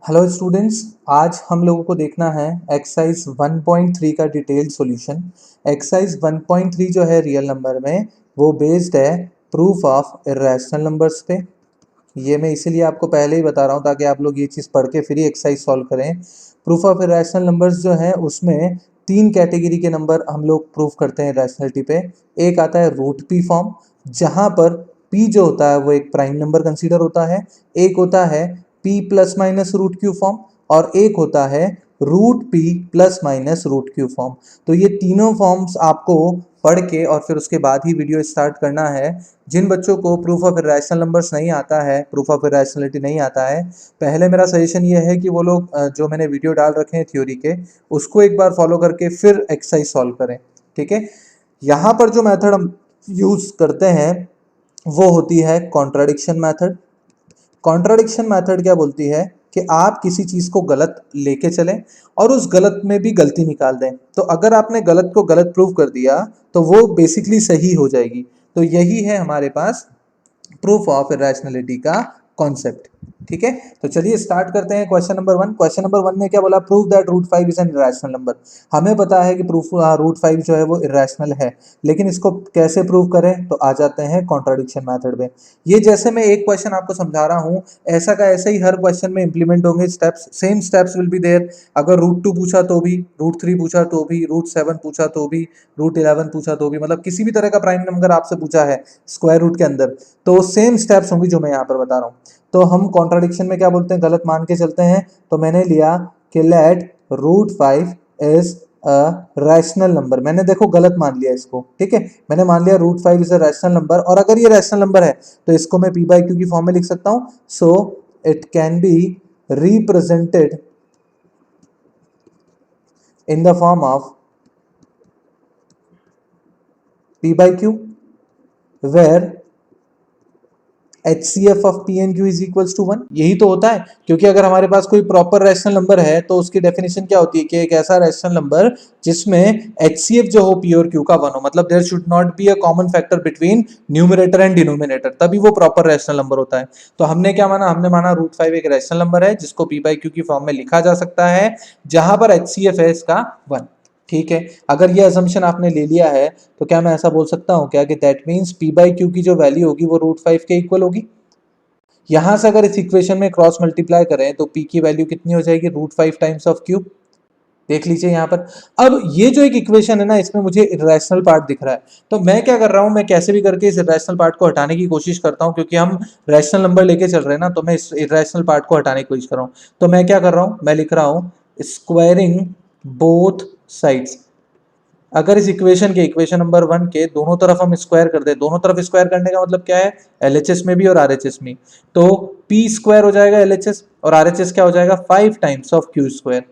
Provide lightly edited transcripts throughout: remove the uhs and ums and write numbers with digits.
Hello students, आज हम लोगों को देखना है एक्सरसाइज 1.3 का डिटेल्ड सॉल्यूशन। एक्सरसाइज 1.3 जो है रियल नंबर में वो बेस्ड है प्रूफ ऑफ इर्रेशनल नंबर्स पे। ये मैं इसीलिए आपको पहले ही बता रहा हूँ ताकि आप लोग ये चीज़ पढ़ के फिर ही एक्सरसाइज सॉल्व करें। प्रूफ ऑफ इर्रेशनल नंबर्स जो है उसमें 3 कैटेगरी के नंबर हम लोग प्रूफ करते हैं इर्रेशनलिटी पे। एक आता है रूट पी फॉर्म, जहाँ पर पी जो होता है वो एक प्राइम नंबर कंसीडर होता है। एक होता है p plus minus root Q form और एक होता है root p plus minus root Q form. तो ये तीनों फॉर्म्स आपको पढ़ के और फिर उसके बाद ही वीडियो स्टार्ट करना है। जिन बच्चों को प्रूफ ऑफ इर्रेशनल नंबर्स नहीं आता है, प्रूफ ऑफ इर्रेशनलिटी नहीं आता है, पहले मेरा सजेशन ये है कि वो लोग जो मैंने वीडियो डाल रखे हैं थ्योरी के उसको एक बार फॉलो करके फिर एक्सरसाइज सॉल्व करें। ठीक है, यहाँ पर जो मेथड हम यूज करते हैं वो होती है कॉन्ट्राडिक्शन मेथड। कॉन्ट्राडिक्शन मेथड क्या बोलती है कि आप किसी चीज को गलत लेके चलें और उस गलत में भी गलती निकाल दें। तो अगर आपने गलत को गलत प्रूव कर दिया तो वो बेसिकली सही हो जाएगी। तो यही है हमारे पास प्रूफ ऑफ इरेशनलिटी का कॉन्सेप्ट। ठीक है, तो चलिए स्टार्ट करते हैं। Question number 1। क्वेश्चन नंबर 1 ने क्या बोला? Prove that root 5 is an irrational number. हमें पता है कि प्रूफ रूट 5 जो है वो इरेशनल है, लेकिन इसको कैसे प्रूव करें? तो आ जाते हैं कॉन्ट्राडिक्शन मेथड में। ये जैसे मैं एक क्वेश्चन आपको समझा रहा हूं ऐसा का ऐसा ही हर क्वेश्चन में इंप्लीमेंट होंगे steps. Same steps will be there. अगर रूट 2 पूछा तो भी, रूट 3 पूछा तो भी, रूट 7 पूछा तो भी, रूट 11 पूछा तो भी, मतलब किसी भी तरह का प्राइम नंबर आपसे पूछा है स्क्वायर रूट के अंदर तो सेम स्टेप्स होंगी जो मैं यहाँ पर बता रहा हूँ। तो हम कॉन्ट्राडिक्शन में क्या बोलते हैं? गलत मान के चलते हैं। तो मैंने लिया कि let root 5 is a rational number. मैंने देखो गलत मान लिया इसको। ठीक है, मैंने मान लिया root 5 is a rational number, और अगर ये रैशनल नंबर है तो इसको मैं p बाई क्यू की फॉर्म में लिख सकता हूँ। So it can be represented in the form of p by q where HCF of P and Q is equals to 1। यही तो होता है, क्योंकि अगर हमारे पास कोई प्रॉपर रैशनल नंबर है तो उसकी डेफिनेशन क्या होती है कि एक ऐसा रैशनल नंबर जिसमें HCF जो हो पी और क्यू का 1 हो, मतलब there should not be a common factor between numerator and denominator, तभी वो प्रॉपर रैशनल नंबर होता है। तो हमने क्या माना? हमने माना रूट 5 एक रैशनल नंबर है जिसको पी बाई क्यू की फॉर्म में लिखा जा सकता है, जहां पर HCF है इसका 1। ठीक है, अगर ये असम्पशन आपने ले लिया है तो क्या मैं ऐसा बोल सकता हूँ क्या कि that means P by Q की जो वैल्यू होगी वो रूट 5 के इक्वल होगी। यहां से अगर इस इक्वेशन में क्रॉस मल्टीप्लाई करें तो p की वैल्यू कितनी हो जाएगी? Root 5 times of cube. देख लीजिए यहाँ पर। अब ये जो एक इक्वेशन है ना, इसमें मुझे इरेशनल पार्ट दिख रहा है, तो मैं क्या कर रहा हूं? मैं कैसे भी करके इस इरेशनल पार्ट को हटाने की कोशिश करता हूं, क्योंकि हम रैशनल नंबर लेके चल रहे हैं ना, तो मैं इस इरेशनल पार्ट को हटाने की कोशिश कर रहा हूं। तो मैं क्या कर रहा हूं? मैं लिख रहा हूं स्क्वायरिंग बोथ साइड्स। अगर इस इक्वेशन के इक्वेशन नंबर 1 के दोनों तरफ हम स्क्वायर कर दे, दोनों तरफ स्क्वायर करने का मतलब क्या है? एलएचएस में भी और आरएचएस में। तो पी स्क्वायर हो जाएगा एलएचएस, और आरएचएस क्या हो जाएगा? 5 टाइम्स ऑफ क्यू स्क्वायर।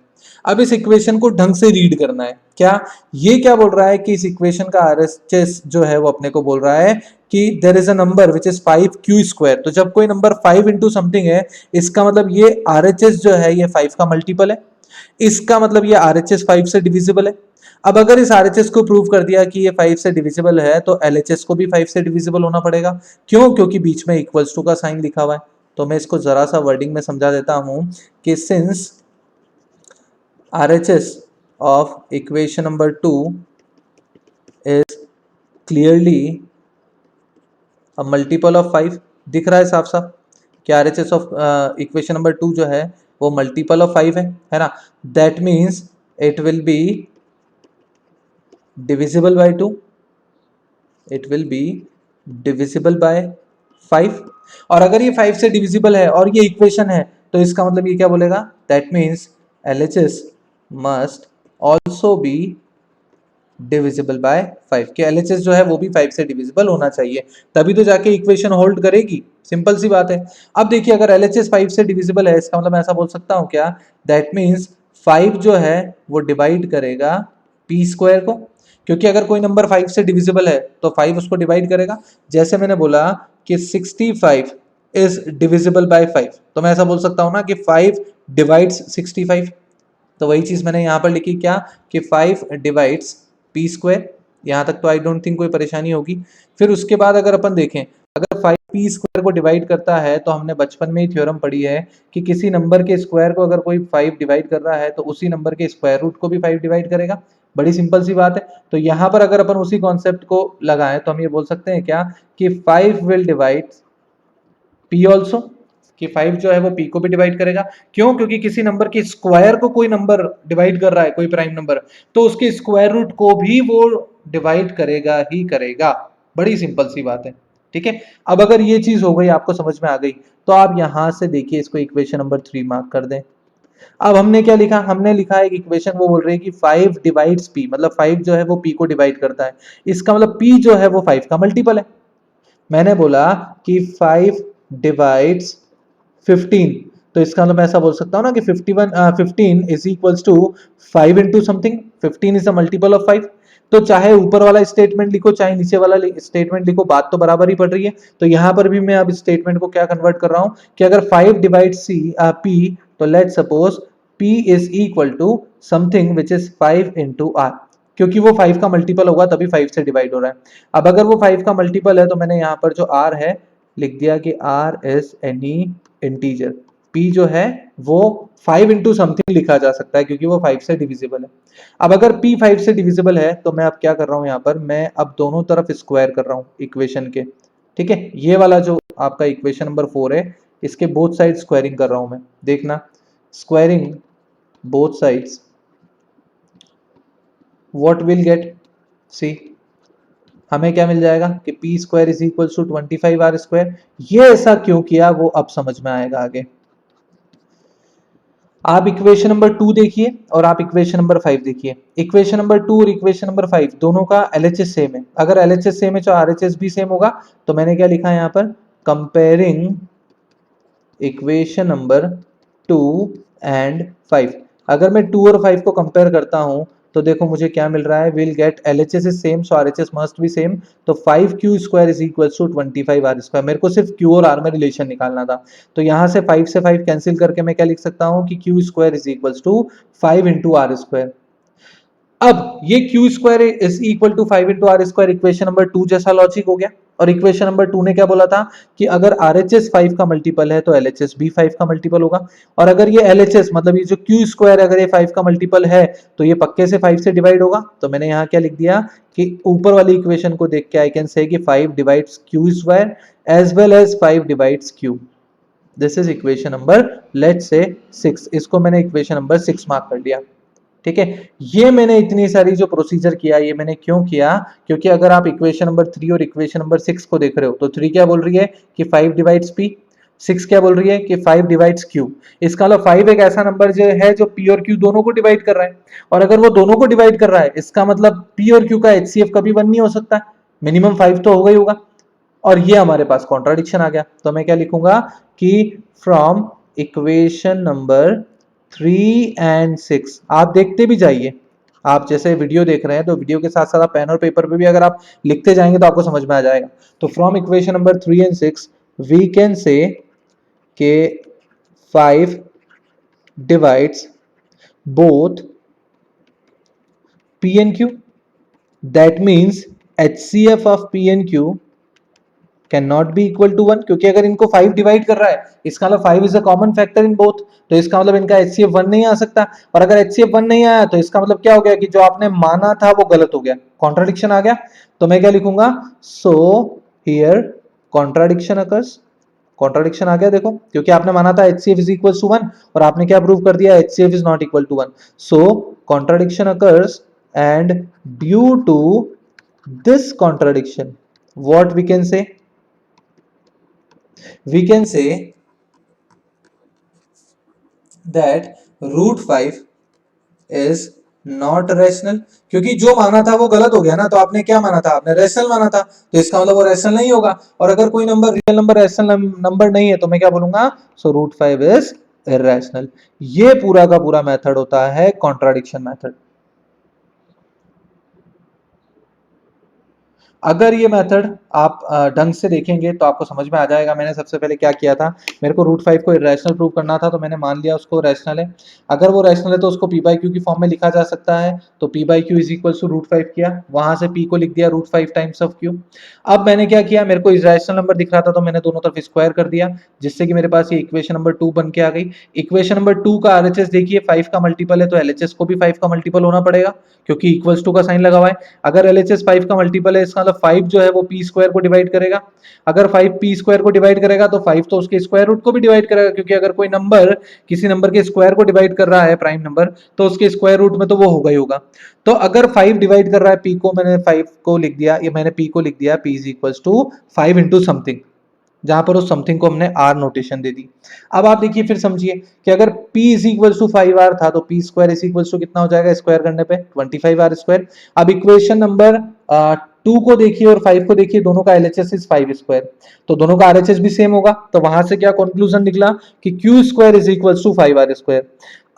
अब इस इक्वेशन को ढंग से रीड करना है। क्या ये क्या बोल रहा है कि इस इक्वेशन का आरएचएस जो है वो अपने को बोल रहा है कि there is a number which is 5 Q square. तो जब कोई नंबर 5 इंटू समथिंग है, इसका मतलब ये आरएचएस जो है ये 5 का मल्टीपल है, इसका मतलब ये आरएचएस 5 से डिविजिबल है। अब अगर इस आरएचएस को प्रूव कर दिया कि ये 5 से डिविजिबल है तो एलएचएस को भी 5 से डिविजिबल होना पड़ेगा। क्यों? क्योंकि बीच में इक्वल्स टू का साइन लिखा हुआ है। तो मैं इसको जरा सा वर्डिंग में समझा देता हूं कि since RHS of equation number 2 is clearly a multiple of 5, दिख रहा है साफ साफ कि आरएचएस ऑफ इक्वेशन नंबर 2 जो है वो मल्टीपल ऑफ 5 है ना। That means it will be divisible by 2, it will be divisible by 5। और अगर ये 5 से डिविजिबल है और ये इक्वेशन है तो इसका मतलब ये क्या बोलेगा? That means LHS must also be divisible by 5, कि LHS जो है वो भी 5 से डिविजिबल होना चाहिए, तभी तो जाके इक्वेशन होल्ड करेगी। सिंपल सी बात है। अब देखिए, अगर LHS 5 से डिविजिबल है, इसका मतलब मैं ऐसा बोल सकता हूँ क्या? दैट मीन्स 5 जो है वो डिवाइड करेगा p स्क्वायर को, क्योंकि अगर कोई नंबर 5 से डिविजिबल है तो 5 उसको डिवाइड करेगा। जैसे मैंने बोला कि 65 इज डिविजिबल बाय 5, तो मैं ऐसा बोल सकता हूँ ना कि 5 डिवाइड्स 65। तो वही चीज मैंने यहाँ पर लिखी क्या कि 5 डिवाइड्स पी स्क्वायर। यहाँ तक तो आई डोंट थिंक कोई परेशानी होगी। फिर उसके बाद अगर अपन देखें, अगर 5 पी स्क्वायर को डिवाइड करता है तो हमने बचपन में ही थ्योरम पढ़ी है कि किसी नंबर के स्क्वायर को अगर कोई 5 डिवाइड कर रहा है तो उसी नंबर के स्क्वायर रूट को भी 5 डिवाइड करेगा। बड़ी सिंपल सी बात है। तो यहाँ पर अगर अपन उसी कॉन्सेप्ट को लगाएं तो हम ये बोल सकते हैं क्या कि 5 विल डिवाइड पी ऑल्सो, कि 5 जो है वो पी को भी डिवाइड करेगा। क्यों? क्योंकि किसी नंबर के स्क्वायर को कोई नंबर डिवाइड कर रहा है, कोई प्राइम नंबर, तो उसके स्क्वायर रूट को भी वो डिवाइड करेगा ही करेगा। बड़ी सिंपल सी बात है। ठीक है, अब अगर ये चीज हो गई, आपको समझ में आ गई, तो आप यहां से देखिए इसको इक्वेशन नंबर 3 मार्क कर दें। अब हमने क्या लिखा? हमने लिखा है इक्वेशन, वो बोल रही है कि 5 डिवाइड्स पी, मतलब 5 जो है वो पी को डिवाइड करता है। इसका मतलब पी जो है वो 5 का मल्टीपल है। मैंने बोला कि 5 डिवाइड्स 15, तो इसका मतलब मैं ऐसा बोल सकता हूं ना कि 15 is equals to 5 into something. 15 is a multiple of 5। तो चाहे ऊपर वाला स्टेटमेंट लिखो चाहे नीचे वाला स्टेटमेंट लिखो, बात तो बराबर ही पड़ रही है। तो यहां पर भी मैं अब स्टेटमेंट को क्या कन्वर्ट कर रहा हूं कि अगर 5 डिवाइड सी पी, तो let suppose P is equal to something which is 5 into R, क्योंकि वो 5 का मल्टीपल होगा तभी 5 से डिवाइड हो रहा है। अब अगर वो 5 का मल्टीपल है तो मैंने यहाँ पर जो r है लिख दिया कि r is any integer. p जो है वो 5 इंटू समथिंग लिखा जा सकता है क्योंकि वो 5 से डिविजिबल है। अब अगर p 5 से डिविजिबल है तो मैं अब क्या कर रहा हूँ, यहाँ पर मैं अब दोनों तरफ स्क्वायर कर रहा हूँ इक्वेशन के। ठीक है, ये वाला जो आपका इक्वेशन नंबर 4 है, इसके बोथ साइड स्क्वायरिंग कर रहा हूं मैं। देखना, squaring both sides, what will get, see हमें क्या मिल जाएगा कि p square is equal to 25 are square. ये ऐसा क्यों किया वो अब समझ में आएगा आगे। आप इक्वेशन नंबर 2 देखिए और आप इक्वेशन नंबर 5 देखिए। इक्वेशन नंबर 2 और इक्वेशन नंबर 5 दोनों का एलएचएस सेम है। अगर एलएचएस सेम है तो आरएचएस भी सेम होगा। तो मैंने क्या लिखा है यहाँ पर, कंपेयरिंग इक्वेशन नंबर 2 एंड 5। अगर मैं 2 और 5 को कंपेयर करता हूं तो देखो मुझे क्या मिल रहा है, will get LHS is same so RHS must be same. तो 5q square is equal to 25 are square. मेरे को सिर्फ q और r में रिलेशन निकालना था। तो यहां से 5 से 5 कैंसिल करके मैं क्या लिख सकता हूं कि q square is equal to 5 into R square. अब ये Q square is equal to 5 into R square equation number 2 जैसा लॉजिक हो गया। और इक्वेशन नंबर 2 ने क्या बोला था कि अगर आरएचएस 5 का मल्टीपल है तो एलएचएस भी 5 का मल्टीपल होगा। और अगर ये एलएचएस मतलब ये जो क्यू स्क्वायर अगर ये 5 का मल्टीपल है तो ये पक्के से 5 से डिवाइड होगा। तो मैंने यहाँ क्या लिख दिया कि ऊपर वाली इक्वेशन को देख के आई कैन से कि 5 divides Q square as well as 5 divides Q. This is equation number let's say 6। इसको मैंने इक्वेशन नंबर 6 मार्क कर दिया। ठीक है, ये मैंने इतनी सारी जो प्रोसीजर किया ये मैंने क्यों किया, क्योंकि अगर आप इक्वेशन नंबर 3 और इक्वेशन नंबर 6 को देख रहे हो तो 3 क्या बोल रही है कि 5 डिवाइड्स पी, 6 क्या बोल रही है कि 5 डिवाइड्स क्यू। इसका मतलब 5 एक ऐसा नंबर जो है जो पी और क्यू दोनों को डिवाइड कर रहा है। और अगर वो दोनों को डिवाइड कर रहा है इसका मतलब पी और क्यू का एचसीएफ कभी 1 नहीं हो सकता, मिनिमम 5 तो होगा ही होगा। और ये हमारे पास कॉन्ट्राडिक्शन आ गया। तो मैं क्या लिखूंगा कि फ्रॉम इक्वेशन नंबर 3 एंड 6, आप देखते भी जाइए, आप जैसे वीडियो देख रहे हैं तो वीडियो के साथ साथ आप पेन और पेपर पे भी अगर आप लिखते जाएंगे तो आपको समझ में आ जाएगा। तो from equation number 3 and 6 we can say के 5 divides both P and Q. That means HCF of P and Q can not be equal to 1, क्योंकि अगर इनको 5 डिवाइड कर रहा है इसका मतलब 5 is a common factor in both, तो इसका मतलब इनका HCF 1 नहीं आ सकता। और अगर HCF 1 नहीं आया तो इसका मतलब क्या हो गया कि जो आपने माना था वो गलत हो गया, कॉन्ट्राडिक्शन आ गया। तो मैं क्या लिखूंगा, so here contradiction occurs. Contradiction आ गया देखो, क्योंकि आपने माना था HCF इज इक्वल टू 1 और आपने क्या प्रूव कर दिया, HCF is not equal to 1। So contradiction occurs and due to this contradiction what we can say, we can say that root 5 is not rational। क्योंकि जो माना था वो गलत हो गया ना, तो आपने क्या माना था, आपने रैशनल माना था, तो इसका मतलब वो रैशनल नहीं होगा। और अगर कोई number real number rational number नहीं है तो मैं क्या बोलूंगा, सो रूट 5 इज इररेशनल। ये पूरा का पूरा मेथड होता है कॉन्ट्राडिक्शन मेथड। अगर ये मेथड आप ढंग से देखेंगे तो आपको समझ में आ जाएगा। मैंने सबसे पहले क्या किया था, मेरे को रूट 5 को इरेशनल प्रूव करना था, तो मैंने मान लिया उसको रैशनल है। अगर वो रैशनल है तो उसको पी बाई क्यू की फॉर्म में लिखा जा सकता है, तो P by Q is equal to root 5 किया, वहां से पी को लिख दिया रूट 5 टाइम्स ऑफ क्यू। अब मैंने क्या किया, मेरे को इरेशनल नंबर दिख रहा था तो मैंने दोनों तरफ स्क्वायर कर दिया, जिससे कि मेरे पास ये इक्वेशन नंबर 2 बन के आ गई। इक्वेशन नंबर 2 का आरएचएस देखिए 5 का मल्टीपल है, तो एलएचएस को भी 5 का मल्टीपल होना पड़ेगा, क्योंकि इक्वल्स टू का साइन लगा हुआ है। अगर एलएचएस 5 का मल्टीपल है, इसका मतलब 5 जो है वो पी स्क्वायर को डिवाइड करेगा। अगर 5 पी स्क्वायर को डिवाइड करेगा तो 5 तो उसके स्क्वायर रूट को भी डिवाइड करेगा, क्योंकि अगर कोई नंबर किसी नंबर के स्क्वायर को डिवाइड कर रहा है प्राइम नंबर, तो उसके स्क्वायर रूट में तो वो होगा ही होगा। तो अगर 5 डिवाइड कर रहा है पी को, मैंने 5 को लिख दिया, ये मैंने पी को लिख दिया P is equal to 5 into something, जहां पर उस समथिंग को हमने आर नोटेशन दे दी। अब आप देखिए फिर समझिए कि अगर p is equal to 5r था तो p square is equal to कितना हो जाएगा, स्क्वायर करने पे 25r स्क्वायर। अब इक्वेशन नंबर 2 को देखिए और 5 को देखिए, दोनों का एलएचएस इज 5 स्क्वायर, तो दोनों का आरएचएस भी सेम होगा, तो वहां से क्या कंक्लूजन निकला कि q square is equal to 5r square.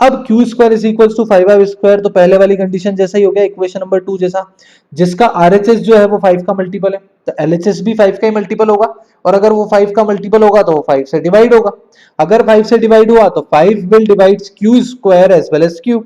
अब q square is equal to 5r square, तो पहले वाली कंडीशन जैसा ही हो गया, इक्वेशन नंबर 2 जैसा, जिसका आरएचएस जो है वो 5 का मल्टीपल है, तो एलएचएस भी 5 का ही मल्टीपल होगा, और अगर वो 5 का मल्टीपल होगा तो वो 5 से डिवाइड होगा। अगर 5 से डिवाइड हुआ तो 5 will divide Q square as well as Q.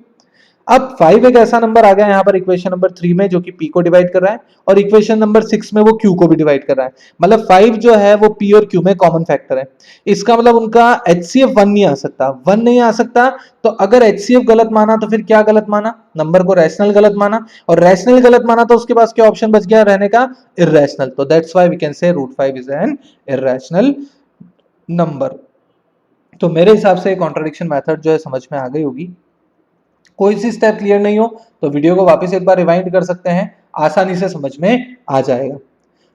अब 5 एक ऐसा नंबर आ गया यहाँ पर इक्वेशन नंबर 3 में जो कि p को डिवाइड कर रहा है, और इक्वेशन नंबर 6 में वो q को भी डिवाइड कर रहा है। मतलब 5 जो है वो p और q में कॉमन फैक्टर है। इसका मतलब उनका HCF 1 नहीं आ सकता, 1 नहीं आ सकता। तो अगर HCF गलत माना तो फिर क्या गलत माना, नंबर को रैशनल गलत माना, और रैशनल गलत माना तो उसके पास क्या ऑप्शन बच गया रहने का, इर्रेशनल। तो that's why we can say root 5 is an irrational number. तो मेरे हिसाब से कॉन्ट्रडिक्शन मेथड जो है समझ में आ गई होगी। कोई सी स्टेप क्लियर नहीं हो तो वीडियो को वापस एक बार रिवाइंड कर सकते हैं, आसानी से समझ में आ जाएगा।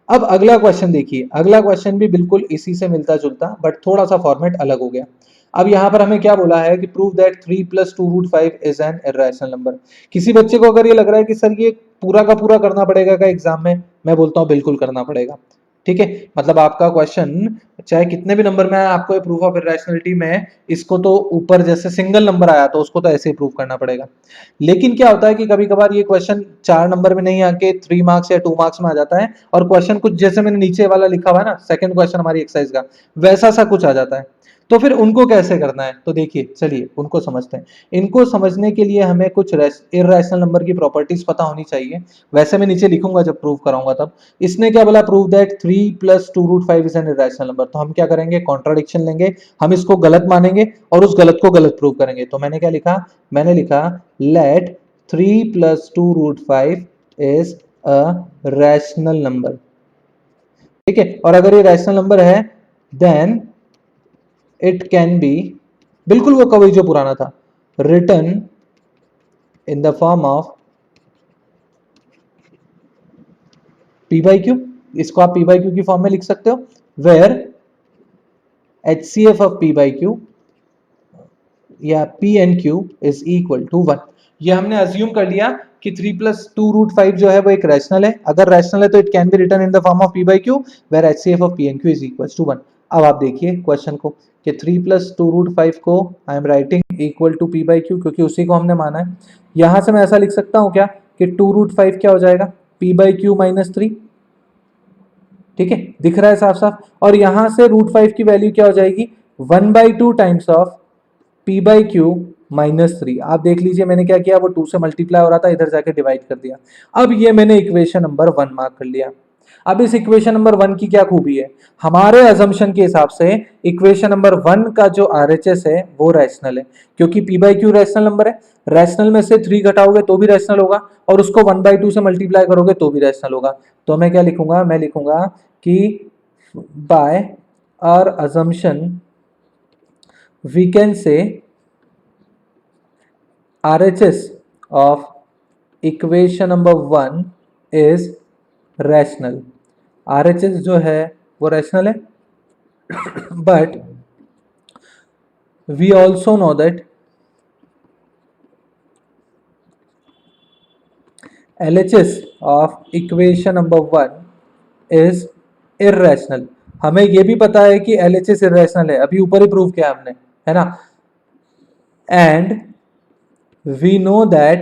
अब अगला क्वेश्चन देखिए, अगला क्वेश्चन भी बिल्कुल इसी से मिलता जुलता, बट थोड़ा सा फॉर्मेट अलग हो गया। अब यहाँ पर हमें क्या बोला है कि prove that 3 plus 2 root 5 is an irrational number. किसी बच्चे को अगर ये लग रहा है कि सर ये पूरा का पूरा करना पड़ेगा का एग्जाम में, मैं बोलता हूँ बिल्कुल करना पड़ेगा। ठीक है, मतलब आपका क्वेश्चन चाहे कितने भी नंबर में आए, आपको प्रूफ ऑफ इरेशनलिटी में इसको तो ऊपर जैसे सिंगल नंबर आया तो उसको तो ऐसे ही प्रूव करना पड़ेगा। लेकिन क्या होता है कि कभी कभार ये क्वेश्चन 4 नंबर में नहीं आके 3 मार्क्स या 2 मार्क्स में आ जाता है, और क्वेश्चन कुछ जैसे मैंने नीचे वाला लिखा हुआ है ना, सेकंड क्वेश्चन हमारी एक्सरसाइज का, वैसा सा कुछ आ जाता है। तो फिर उनको कैसे करना है, तो देखिए चलिए उनको समझते हैं। इनको समझने के लिए हमें कुछ इर्रेशनल नंबर की प्रॉपर्टीज पता होनी चाहिए, वैसे मैं नीचे लिखूंगा जब प्रूव कराऊंगा तब। इसने क्या बोला, prove that 3 plus 2 root 5 is an irrational number. तो हम क्या करेंगे, कॉन्ट्राडिक्शन लेंगे, हम इसको गलत मानेंगे और उस गलत को गलत प्रूव करेंगे। तो मैंने क्या लिखा, मैंने लिखा let 3 plus 2 root 5 is a rational number. ठीक है, और अगर ये रैशनल नंबर है देन इट कैन बी, बिल्कुल वो कवि जो पुराना था, return in the form of P by q. इसको आप पी बाई क्यू की फॉर्म में लिख सकते हो, where HCF of P by q या p and Q is equal to 1। ये हमने अज्यूम कर लिया कि 3 प्लस 2 रूट 5 जो है वो एक रैशनल है। अगर रैशनल है तो it can be written in the form of P by Q where HCF of P and Q is equal to 1। अब आप देखिए क्वेश्चन को कि 3 प्लस 2 रूट 5 को I am writing equal to P by Q, क्योंकि उसी को हमने माना है। यहां से मैं ऐसा लिख सकता हूं क्या कि 2 रूट 5 क्या हो जाएगा, पी बाई क्यू माइनस 3। ठीक है, दिख रहा है साफ साफ। और यहां से रूट 5 की वैल्यू क्या हो जाएगी, 1/2 times of P by Q minus 3। आप देख लीजिए मैंने क्या किया, वो 2 से मल्टीप्लाई हो रहा था, इधर जाके डिवाइड कर दिया। अब ये मैंने इक्वेशन नंबर 1 मार्क कर लिया। अब इस इक्वेशन नंबर 1 की क्या खूबी है, हमारे अजम्पशन के हिसाब से इक्वेशन नंबर 1 का जो आरएचएस है वो रैशनल है, क्योंकि P by Q rational number है। रैशनल में से 3 घटाओगे तो भी रैशनल होगा, और उसको 1/2 से मल्टीप्लाई करोगे तो भी रैशनल होगा। तो मैं क्या लिखूंगा, मैं लिखूंगा कि by our assumption we can say RHS of equation number 1 is rational। RHS जो है वो रैशनल है, but we also know that LHS of equation number 1 is irrational। हमें ये भी पता है कि LHS irrational है, अभी ऊपर ही प्रूव किया हमने, है ना। and we know that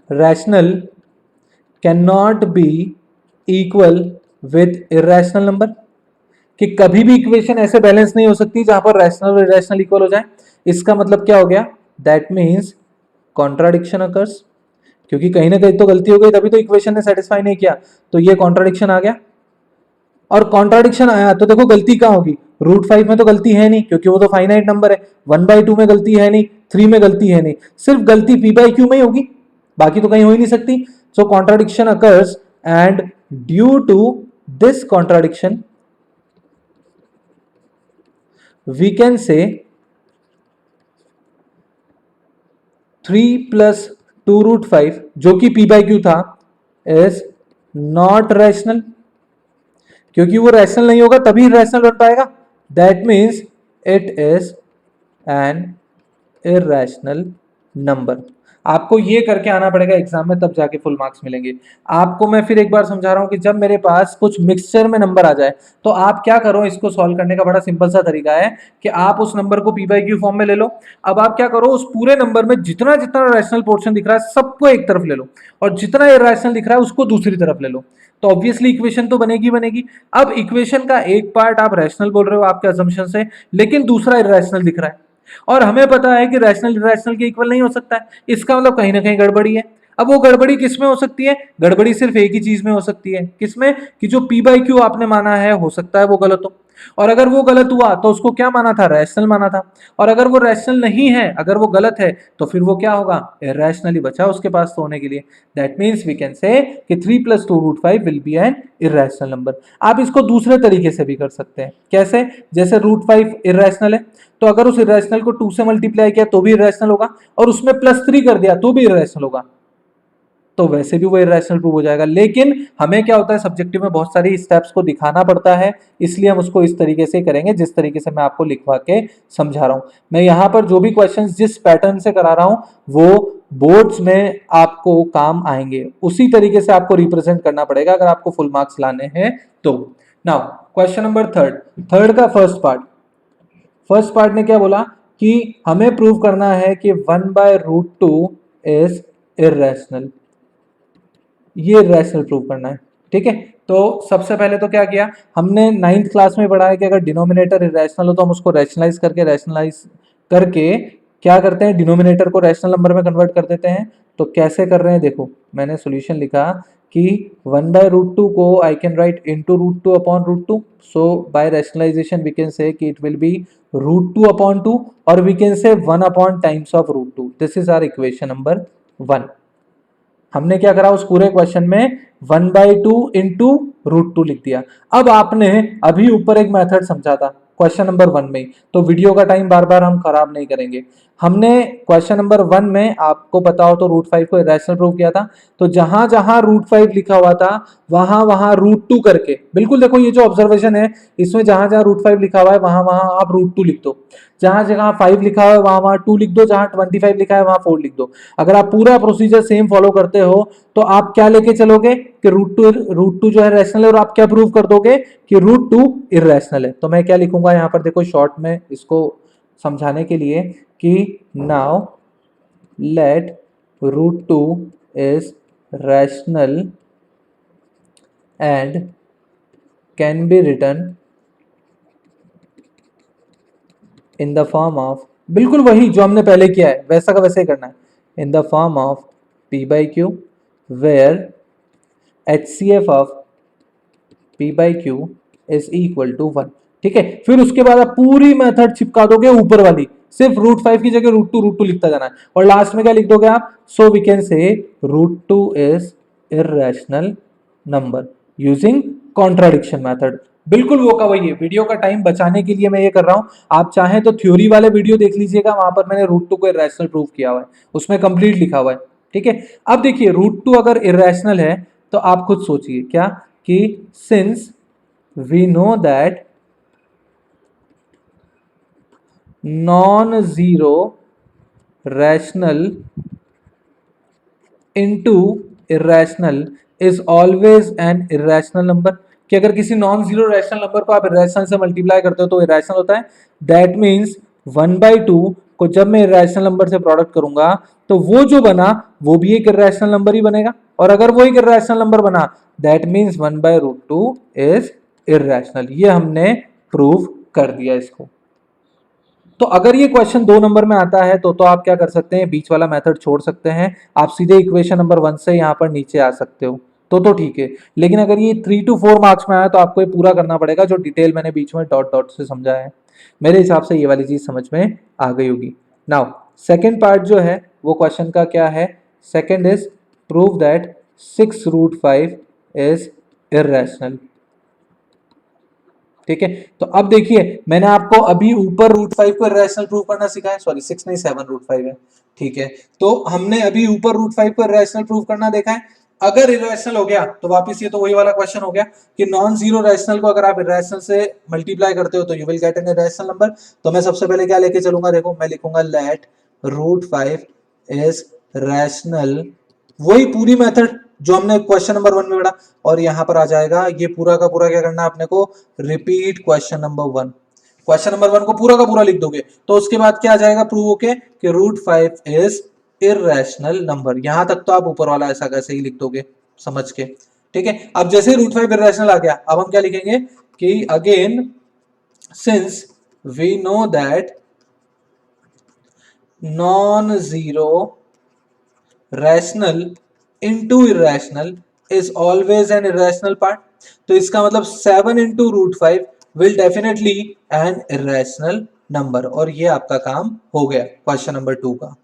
rational can not be equal with irrational number, कि कभी भी इक्वेशन ऐसे बैलेंस नहीं हो सकती जहां पर रैशनल और इरेशनल इक्वल हो जाए। इसका मतलब क्या हो गया, दैट मीन्स कॉन्ट्राडिक्शन अकर्स, क्योंकि कहीं ना कहीं तो गलती हो गई तभी तो इक्वेशन ने सेटिस्फाई नहीं किया, तो ये कॉन्ट्राडिक्शन आ गया। और कॉन्ट्राडिक्शन आया तो देखो गलती कहां होगी, √5 में तो गलती है नहीं क्योंकि वो तो फाइनाइट नंबर है, 1/2 में गलती है नहीं, 3 में गलती है नहीं, सिर्फ गलती p/q में ही होगी, बाकी तो कहीं हो ही नहीं सकती। So contradiction occurs and due to this contradiction we can say 3 + 2√5 जो कि p/q था इज नॉट रैशनल, क्योंकि वो रैशनल नहीं होगा तभी रैशनल बन पाएगा, that means it is an irrational number. आपको ये करके आना पड़ेगा एग्जाम में, तब जाके फुल मार्क्स मिलेंगे। आपको मैं फिर एक बार समझा रहा हूं कि जब मेरे पास कुछ मिक्सचर में नंबर आ जाए तो आप क्या करो, इसको सॉल्व करने का बड़ा सिंपल सा तरीका है कि आप उस नंबर को p/q फॉर्म में ले लो। अब आप क्या करो, उस पूरे नंबर में जितना जितना रैशनल पोर्शन दिख रहा है सबको एक तरफ ले लो, और जितना इरेशनल दिख रहा है उसको दूसरी तरफ ले लो, तो ऑब्वियसली इक्वेशन तो बनेगी बनेगी। अब इक्वेशन का एक पार्ट आप रैशनल बोल रहे हो आपके अजम्पशन से, लेकिन दूसरा इरेशनल दिख रहा है, और हमें पता है कि रैशनल इरेशनल के इक्वल नहीं हो सकता है, इसका मतलब कहीं ना कहीं गड़बड़ी है। अब वो गड़बड़ी किस में हो सकती है, गड़बड़ी सिर्फ एक ही चीज में हो सकती है, किसमें, कि जो p/q आपने माना है हो सकता है वो गलत हो, और अगर वो गलत हुआ तो उसको क्या माना था, रैशनल माना था, और अगर वो रैशनल नहीं है, अगर वो गलत है तो फिर वो क्या होगा, इरेशनली बचा उसके पास तो होने के लिए। That means we can say कि 3 + 2√5 will be N irrational number. आप इसको दूसरे तरीके से भी कर सकते हैं, कैसे, जैसे √5 इरेशनल है, तो अगर उस इरेशनल को 2 से मल्टीप्लाई किया तो भी इरेशनल होगा, और उसमें +3 कर दिया तो भी इरेशनल होगा, तो वैसे भी वो इरेशनल प्रूव हो जाएगा। लेकिन हमें क्या होता है, सब्जेक्टिव में बहुत सारी स्टेप्स को दिखाना पड़ता है, इसलिए हम उसको इस तरीके से करेंगे जिस तरीके से मैं आपको लिखवा के समझा रहा हूं। मैं यहाँ पर जो भी क्वेश्चंस जिस पैटर्न से करा रहा हूं वो बोर्ड्स में आपको काम आएंगे, उसी तरीके से आपको रिप्रेजेंट करना पड़ेगा अगर आपको फुल मार्क्स लाने हैं तो। नाउ क्वेश्चन नंबर थर्ड का फर्स्ट पार्ट ने क्या बोला कि हमें प्रूव करना है कि 1/√2 इज इरेशनल, ये रैशनल प्रूव करना है, ठीक है। तो सबसे पहले तो क्या किया हमने, 9th क्लास में पढ़ा है कि अगर डिनोमिनेटर इरेशनल हो तो हम उसको रैशनलाइज करके क्या करते हैं, डिनोमिनेटर को रैशनल नंबर में कन्वर्ट कर देते हैं। तो कैसे कर रहे हैं, देखो मैंने सॉल्यूशन लिखा कि 1/√2 को I can write into √2/√2, so by rationalisation we can say कि इट विल बी √2/2, और we can say 1 times of √2। This is our equation number 1। हमने क्या करा, उस पूरे क्वेश्चन में 1/2 इंटू √2 लिख दिया। अब आपने अभी ऊपर एक मेथड समझा था क्वेश्चन नंबर 1 में, तो वीडियो का टाइम बार बार हम खराब नहीं करेंगे। हमने क्वेश्चन नंबर 1 में आपको पता हो तो √5 को इरेशनल प्रूव किया था, तो जहां जहां √5 लिखा हुआ था वहां वहां √2 करके, बिल्कुल देखो ये जो ऑब्जर्वेशन है इसमें जहां जहां √5 लिखा हुआ है वहां वहां आप √2 लिख दो, जहां जहां 5 लिखा हुआ है वहां वहां 2 लिख दो, जहां 25 लिखा है वहां 4 लिख दो। अगर आप पूरा प्रोसीजर सेम फॉलो करते हो तो आप क्या लेके चलोगे कि √2 जो है रैशनल है, और आप क्या प्रूव कर दोगे कि √2 इरेशनल है। तो मैं क्या लिखूंगा यहाँ पर, देखो शॉर्ट में इसको समझाने के लिए कि now let √2 is rational and can be written in the form of, बिल्कुल वही जो हमने पहले किया है वैसा का वैसे ही करना है, in the form of p/q where HCF of p/q is equal to 1, ठीक है। फिर उसके बाद आप पूरी मेथड चिपका दोगे ऊपर वाली, सिर्फ √5 की जगह √2 लिखता जाना है, और लास्ट में क्या लिख दोगे आप, so we can say √2 is irrational number using contradiction method. बिल्कुल वो का वही है, वीडियो का टाइम बचाने के लिए मैं ये कर रहा हूं। आप चाहें तो थ्योरी वाले वीडियो देख लीजिएगा, वहां पर मैंने √2 को इरेशनल प्रूव किया हुआ है, उसमें कंप्लीट लिखा हुआ है, ठीक है। अब देखिए √2 अगर इरेशनल है तो आप खुद सोचिए क्या, कि since we know that non zero rational into irrational is always an irrational number, कि अगर किसी नॉन जीरो रैशनल नंबर को आप इरेशनल से मल्टीप्लाई करते हो तो इरेशनल होता है। दैट मीन्स 1/2 को जब मैं इरेशनल नंबर से प्रोडक्ट करूंगा तो वो जो बना वो भी एक इरेशनल नंबर ही बनेगा, और अगर वो एक इरेशनल नंबर बना दैट मीन्स 1/√2 इज इरेशनल। ये हमने प्रूव कर दिया इसको। तो अगर ये क्वेश्चन 2 नंबर में आता है तो आप क्या कर सकते हैं, बीच वाला मेथड छोड़ सकते हैं, आप सीधे इक्वेशन नंबर 1 से यहाँ पर नीचे आ सकते हो, तो ठीक है। लेकिन अगर ये 3 to 4 मार्क्स में आया तो आपको ये पूरा करना पड़ेगा, जो डिटेल मैंने बीच में डॉट डॉट से समझा है। मेरे हिसाब से ये वाली चीज समझ में आ गई होगी। नाउ सेकेंड पार्ट जो है वो क्वेश्चन का क्या है, second is prove that 6√5 is irrational. ठीक है, तो अब देखिए मैंने आपको अभी ऊपर √5 को इरेशनल प्रूव करना सिखाया, सॉरी 6 नहीं 7√5 है। ठीक है, तो हमने अभी ऊपर √5 को इरेशनल प्रूव करना देखा है। अगर इरेशनल हो गया तो वापस ये तो वही वाला क्वेश्चन हो गया कि नॉन जीरो रैशनल को अगर आप इरेशनल से मल्टीप्लाई करते हो तो you will get an irrational number. तो मैं सबसे पहले क्या लेके चलूंगा, देखो मैं लिखूंगा लेट √5 इज रैशनल, वही पूरी मेथड जो हमने क्वेश्चन नंबर 1 में पढ़ा, और यहां पर आ जाएगा ये पूरा का पूरा क्या करना है अपने को, repeat question number 1। Question number 1 को पूरा का पूरा लिख दोगे तो उसके बाद क्या आ जाएगा प्रूव होके कि √5 इज इरेशनल नंबर। यहां तक तो आप ऊपर वाला ऐसा कैसे ही लिख दोगे समझ के। ठीक है, अब जैसे ही √5 इरेशनल आ गया, अब हम क्या लिखेंगे कि again since we know that non zero rational into irrational is always an irrational part, तो इसका मतलब 7 into √5 will definitely an irrational number, और ये आपका काम हो गया क्वेश्चन नंबर 2 का।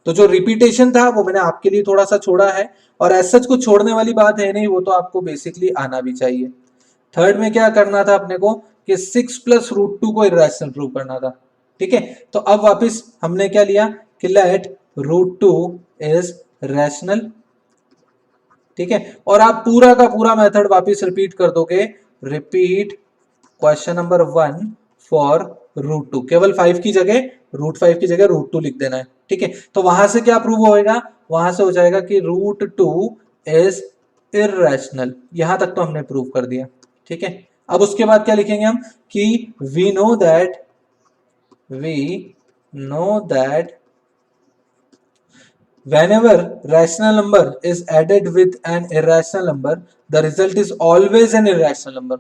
तो जो रिपीटेशन था वो मैंने आपके लिए थोड़ा सा छोड़ा है, और ऐसा सच कुछ छोड़ने वाली बात है नहीं, वो तो आपको बेसिकली आना भी चाहिए। थर्ड में क्या करना था अपने को कि 6 + √2 को इरेशनल प्रूव करना था। ठीक है, तो अब वापस हमने क्या लिया कि लेट √2 इज रैशनल। ठीक है, और आप पूरा का पूरा मेथड वापस रिपीट कर दोगे, रिपीट क्वेश्चन नंबर 1 फॉर √2, केवल 5 की जगह √5 की जगह √2 लिख देना है। ठीक है, तो वहां से क्या प्रूव होएगा, वहां से हो जाएगा कि √2 इज इरेशनल। यहां तक तो हमने प्रूव कर दिया। ठीक है, अब उसके बाद क्या लिखेंगे हम कि we know that whenever rational number is added with an irrational number the result is always an irrational number।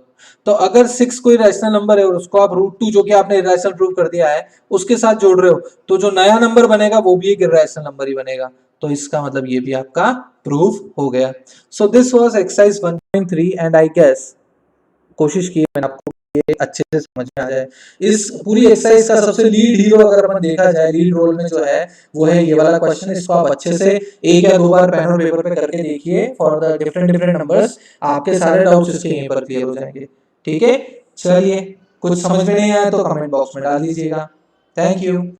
तो अगर 6 कोई रैशनल नंबर है और उसको आप √2 जो कि आपने इरेशनल प्रूव कर दिया है उसके साथ जोड़ रहे हो, तो जो नया नंबर बनेगा वो भी एक इरेशनल नंबर ही बनेगा। तो इसका मतलब ये भी आपका प्रूव हो गया। So this was exercise 1.3 and I guess कोशिश की मैंने आपको ये अच्छे से समझ में आ जाए। इस पूरी एक्सरसाइज का सबसे लीड हीरो अगर अपन देखा जाए, लीड रोल में जो है वो है ये वाला क्वेश्चन। इसको आप अच्छे से 1 या 2 बार पेन और पेपर पे करके देखिए for the different different numbers, आपके सारे डाउट्स इसके यहीं पर क्लियर हो जाएंगे। ठीक है, चलिए कुछ समझ में नहीं आया तो कमेंट बॉक्स में डाल दीजिएगा। Thank you.